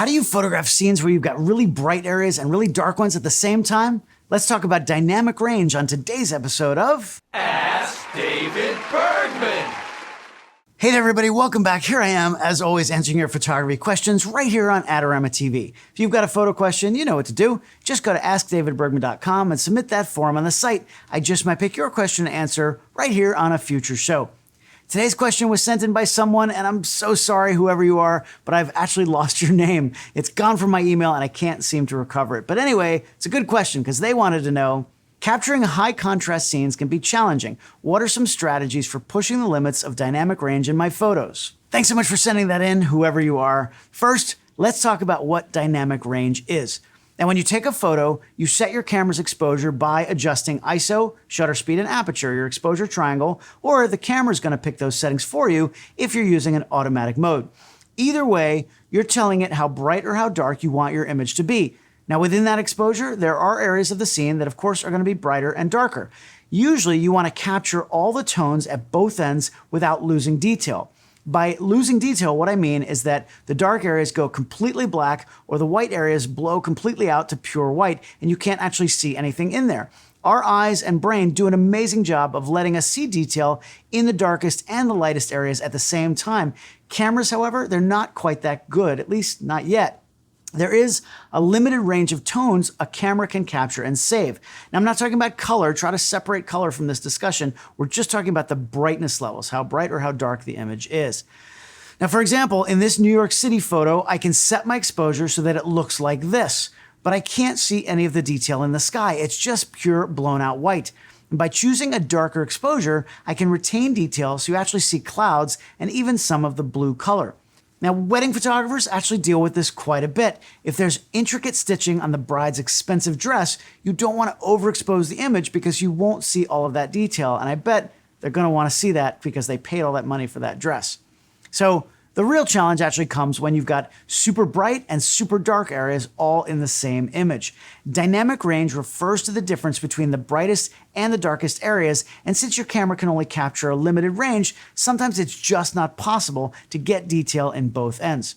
How do you photograph scenes where you've got really bright areas and really dark ones at the same time? Let's talk about dynamic range on today's episode of Ask David Bergman. Hey there everybody, welcome back. Here I am, as always, answering your photography questions right here on Adorama TV. If you've got a photo question, you know what to do. Just go to askdavidbergman.com and submit that form on the site. I just might pick your question to answer right here on a future show. Today's question was sent in by someone, and I'm so sorry whoever you are, but I've actually lost your name. It's gone from my email and I can't seem to recover it. But anyway, it's a good question because they wanted to know, capturing high contrast scenes can be challenging. What are some strategies for pushing the limits of dynamic range in my photos? Thanks so much for sending that in, whoever you are. First, let's talk about what dynamic range is. Now, when you take a photo, you set your camera's exposure by adjusting ISO, shutter speed, and aperture, your exposure triangle, or the camera's gonna pick those settings for you if you're using an automatic mode. Either way, you're telling it how bright or how dark you want your image to be. Now, within that exposure, there are areas of the scene that, of course, are gonna be brighter and darker. Usually, you wanna capture all the tones at both ends without losing detail. By losing detail, what I mean is that the dark areas go completely black or the white areas blow completely out to pure white and you can't actually see anything in there. Our eyes and brain do an amazing job of letting us see detail in the darkest and the lightest areas at the same time. Cameras, however, they're not quite that good, at least not yet. There is a limited range of tones a camera can capture and save. Now, I'm not talking about color. Try to separate color from this discussion. We're just talking about the brightness levels, how bright or how dark the image is. Now, for example, in this New York City photo, I can set my exposure so that it looks like this, but I can't see any of the detail in the sky. It's just pure blown out white. And by choosing a darker exposure, I can retain detail so you actually see clouds and even some of the blue color. Now, wedding photographers actually deal with this quite a bit. If there's intricate stitching on the bride's expensive dress, you don't want to overexpose the image because you won't see all of that detail. And I bet they're going to want to see that because they paid all that money for that dress. So the real challenge actually comes when you've got super bright and super dark areas all in the same image. Dynamic range refers to the difference between the brightest and the darkest areas, and since your camera can only capture a limited range, sometimes it's just not possible to get detail in both ends.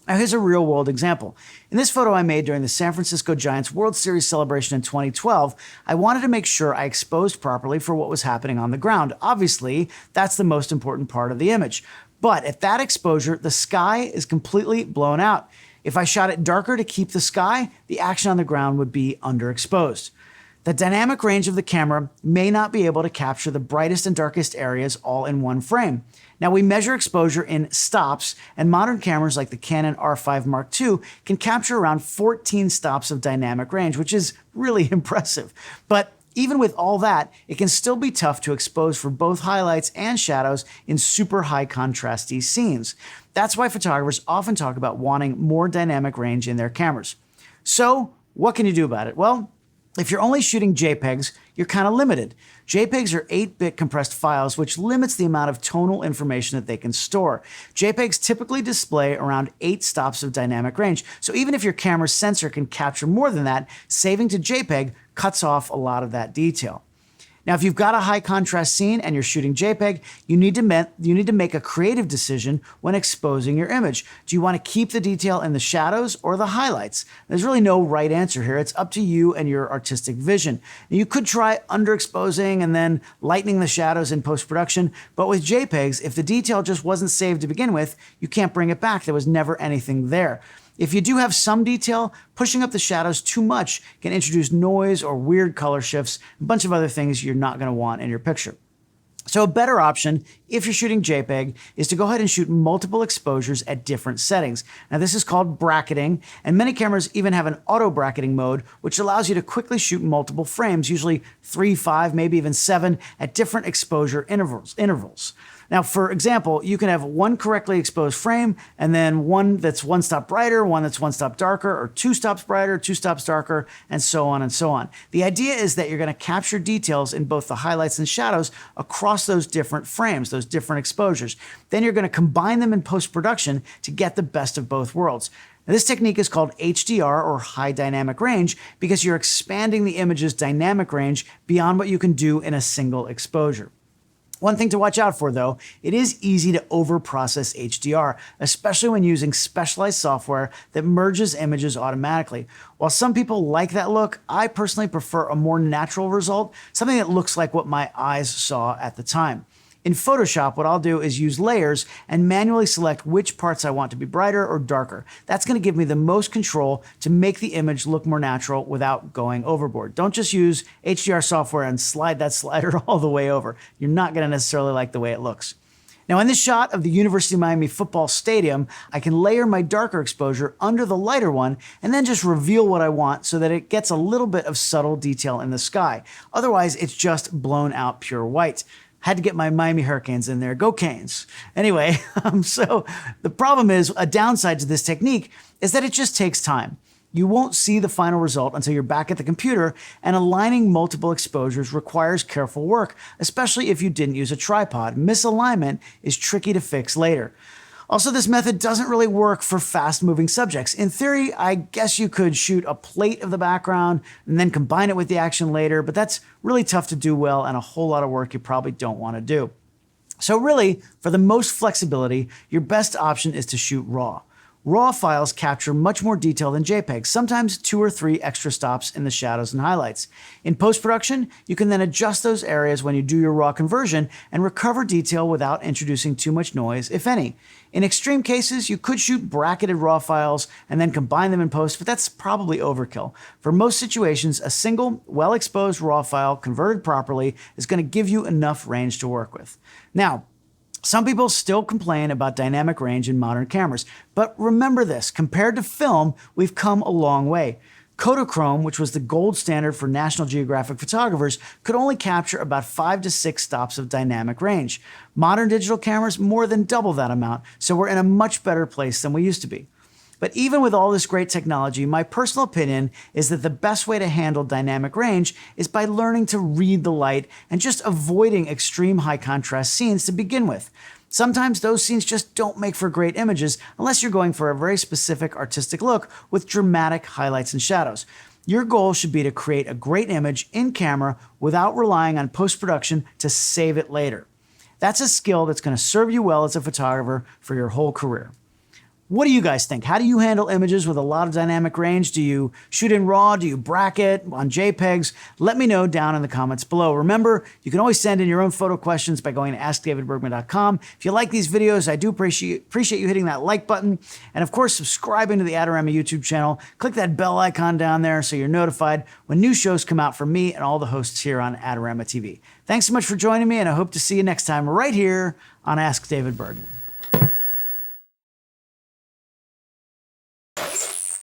Now, here's a real-world example. In this photo I made during the San Francisco Giants World Series celebration in 2012, I wanted to make sure I exposed properly for what was happening on the ground. Obviously, that's the most important part of the image. But at that exposure, the sky is completely blown out. If I shot it darker to keep the sky, the action on the ground would be underexposed. The dynamic range of the camera may not be able to capture the brightest and darkest areas all in one frame. Now, we measure exposure in stops, and modern cameras like the Canon R5 Mark II can capture around 14 stops of dynamic range, which is really impressive. But even with all that, it can still be tough to expose for both highlights and shadows in super high contrasty scenes. That's why photographers often talk about wanting more dynamic range in their cameras. So, what can you do about it? Well, if you're only shooting JPEGs, you're kind of limited. JPEGs are 8-bit compressed files, which limits the amount of tonal information that they can store. JPEGs typically display around 8 stops of dynamic range, so even if your camera's sensor can capture more than that, saving to JPEG cuts off a lot of that detail. Now, if you've got a high contrast scene and you're shooting JPEG, you need to make a creative decision when exposing your image. Do you want to keep the detail in the shadows or the highlights? There's really no right answer here. It's up to you and your artistic vision. Now, you could try underexposing and then lightening the shadows in post-production, but with JPEGs, if the detail just wasn't saved to begin with, you can't bring it back. There was never anything there. If you do have some detail, pushing up the shadows too much can introduce noise or weird color shifts, a bunch of other things you're not going to want in your picture. So a better option, if you're shooting JPEG, is to go ahead and shoot multiple exposures at different settings. Now, this is called bracketing, and many cameras even have an auto bracketing mode, which allows you to quickly shoot multiple frames, usually 3, 5, maybe even 7, at different exposure intervals. Now, for example, you can have one correctly exposed frame and then one that's one stop brighter, one that's one stop darker, or 2 stops brighter, 2 stops darker, and so on and so on. The idea is that you're going to capture details in both the highlights and shadows across those different frames, those different exposures. Then you're going to combine them in post-production to get the best of both worlds. Now, this technique is called HDR, or high dynamic range, because you're expanding the image's dynamic range beyond what you can do in a single exposure. One thing to watch out for though, it is easy to over-process HDR, especially when using specialized software that merges images automatically. While some people like that look, I personally prefer a more natural result, something that looks like what my eyes saw at the time. In Photoshop, what I'll do is use layers and manually select which parts I want to be brighter or darker. That's going to give me the most control to make the image look more natural without going overboard. Don't just use HDR software and slide that slider all the way over. You're not going to necessarily like the way it looks. Now in this shot of the University of Miami football stadium, I can layer my darker exposure under the lighter one and then just reveal what I want so that it gets a little bit of subtle detail in the sky. Otherwise, it's just blown out pure white. Had to get my Miami Hurricanes in there. Go Canes. Anyway, so the problem is, a downside to this technique is that it just takes time. You won't see the final result until you're back at the computer, and aligning multiple exposures requires careful work, especially if you didn't use a tripod. Misalignment is tricky to fix later. Also, this method doesn't really work for fast-moving subjects. In theory, I guess you could shoot a plate of the background and then combine it with the action later, but that's really tough to do well and a whole lot of work you probably don't want to do. So really, for the most flexibility, your best option is to shoot RAW. RAW files capture much more detail than JPEGs, sometimes 2 or 3 extra stops in the shadows and highlights. In post-production, you can then adjust those areas when you do your RAW conversion and recover detail without introducing too much noise, if any. In extreme cases, you could shoot bracketed RAW files and then combine them in post, but that's probably overkill. For most situations, a single, well-exposed RAW file converted properly is going to give you enough range to work with. Now, some people still complain about dynamic range in modern cameras, but remember this, compared to film, we've come a long way. Kodachrome, which was the gold standard for National Geographic photographers, could only capture about 5 to 6 stops of dynamic range. Modern digital cameras more than double that amount, so we're in a much better place than we used to be. But even with all this great technology, my personal opinion is that the best way to handle dynamic range is by learning to read the light and just avoiding extreme high contrast scenes to begin with. Sometimes those scenes just don't make for great images unless you're going for a very specific artistic look with dramatic highlights and shadows. Your goal should be to create a great image in camera without relying on post-production to save it later. That's a skill that's going to serve you well as a photographer for your whole career. What do you guys think? How do you handle images with a lot of dynamic range? Do you shoot in RAW? Do you bracket on JPEGs? Let me know down in the comments below. Remember, you can always send in your own photo questions by going to askdavidbergman.com. If you like these videos, I do appreciate you hitting that like button. And of course, subscribing to the Adorama YouTube channel. Click that bell icon down there so you're notified when new shows come out from me and all the hosts here on Adorama TV. Thanks so much for joining me, and I hope to see you next time right here on Ask David Bergman.